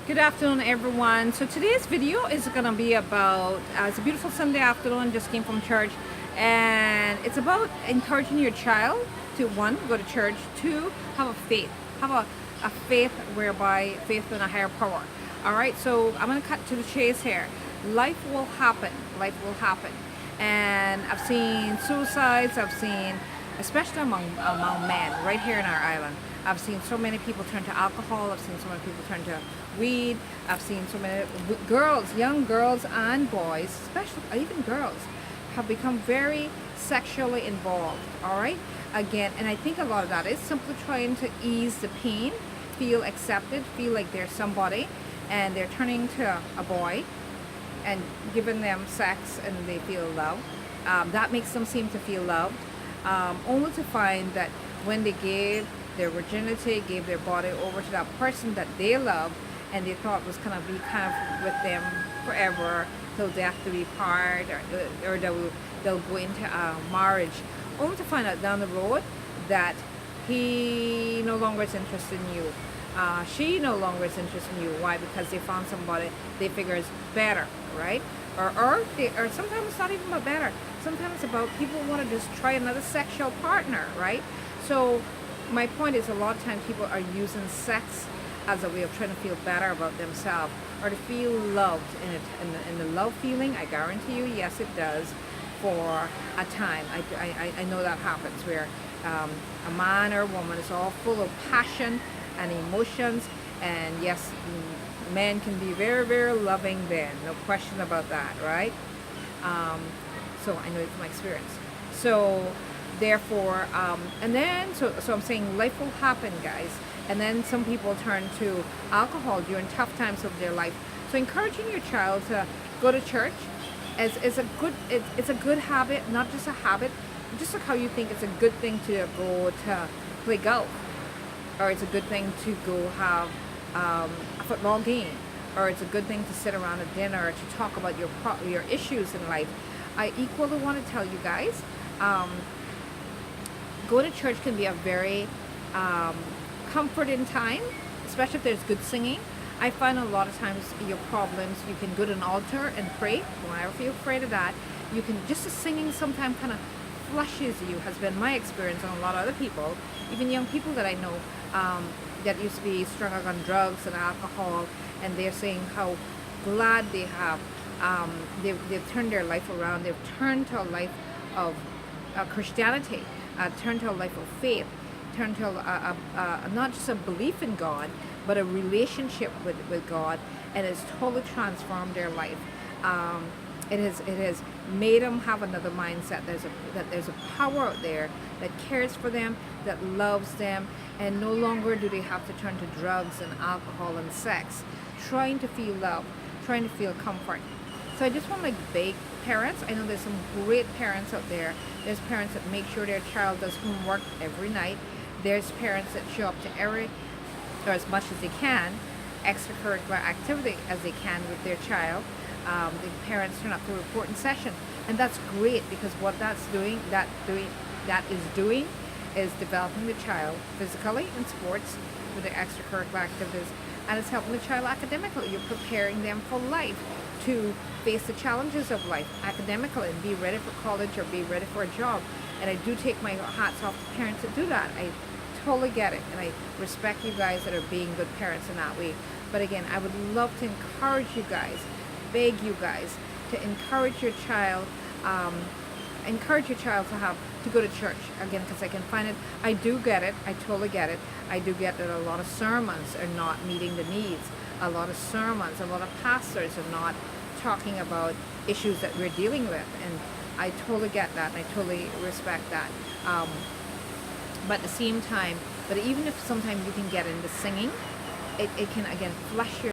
Good afternoon, everyone. So today's video is going to be about, it's a beautiful Sunday afternoon, just came from church, and it's about encouraging your child to, one, go to church, two, have a faith, have a faith whereby faith in a higher power. All right, so I'm going to cut to the chase here. Life will happen. Life will happen. And I've seen suicides, I've seen, especially among men, right here in our island. I've seen so many people turn to alcohol. I've seen so many people turn to weed. I've seen so many girls, young girls and boys, especially even girls, have become very sexually involved. All right, again, and I think a lot of that is simply trying to ease the pain, feel accepted, feel like they're somebody, and they're turning to a boy and giving them sex, and they feel loved. That makes them seem to feel loved, only to find that when they gave their virginity, gave their body over to that person that they loved, and they thought was going to be kind of with them forever till death do we part, or they'll go into a marriage, only to find out down the road that he no longer is interested in you. She no longer is interested in you. Why? Because they found somebody they figure is better, right? Or sometimes it's not even about better. Sometimes it's about people want to just try another sexual partner, right? So my point is, a lot of times people are using sex as a way of trying to feel better about themselves, or to feel loved in it. And the love feeling, I guarantee you, yes, it does for a time. I know that happens where a man or a woman is all full of passion and emotions, and yes, men can be very, very loving then, no question about that, right? So I know it from my experience. So therefore, so I'm saying life will happen, guys, and then some people turn to alcohol during tough times of their life. So encouraging your child to go to church is a good habit, not just a habit, just like how you think it's a good thing to go to play golf, or it's a good thing to go have a football game, or it's a good thing to sit around a dinner to talk about your issues in life. I equally want to tell you guys, go to church can be a very comforting time, especially if there's good singing. I find a lot of times your problems, you can go to an altar and pray. Don't ever feel afraid of that. You can, just the singing sometimes kind of flushes you, has been my experience, and a lot of other people, even young people that I know, that used to be strung out on drugs and alcohol, and they're saying how glad they have, they've turned their life around. They've turned to a life of Christianity, turned to a life of faith, turned to not just a belief in God, but a relationship with God, and it's totally transformed their life. It has made them have another mindset. There's a power out there that cares for them, that loves them, and no longer do they have to turn to drugs and alcohol and sex, trying to feel love, trying to feel comfort. So I just want to beg parents. I know there's some great parents out there. There's parents that make sure their child does homework every night. There's parents that show up to every, or as much as they can, extracurricular activity as they can with their child. The parents turn up to reporting session, and that's great, because what that's doing is developing the child physically in sports with the extracurricular activities, and it's helping the child academically. You're preparing them for life, to face the challenges of life academically, and be ready for college or be ready for a job. And I do take my hats off to parents that do that. I totally get it, and I respect you guys that are being good parents in that way. But again, I would love to encourage you guys, beg you guys, to encourage your child to go to church again, because I can find it. I do get it. I totally get it. I do get that a lot of sermons are not meeting the needs. A lot of sermons, a lot of pastors are not talking about issues that we're dealing with, and I totally get that, and I totally respect that. But at the same time, but even if sometimes you can get into singing, it can again flush your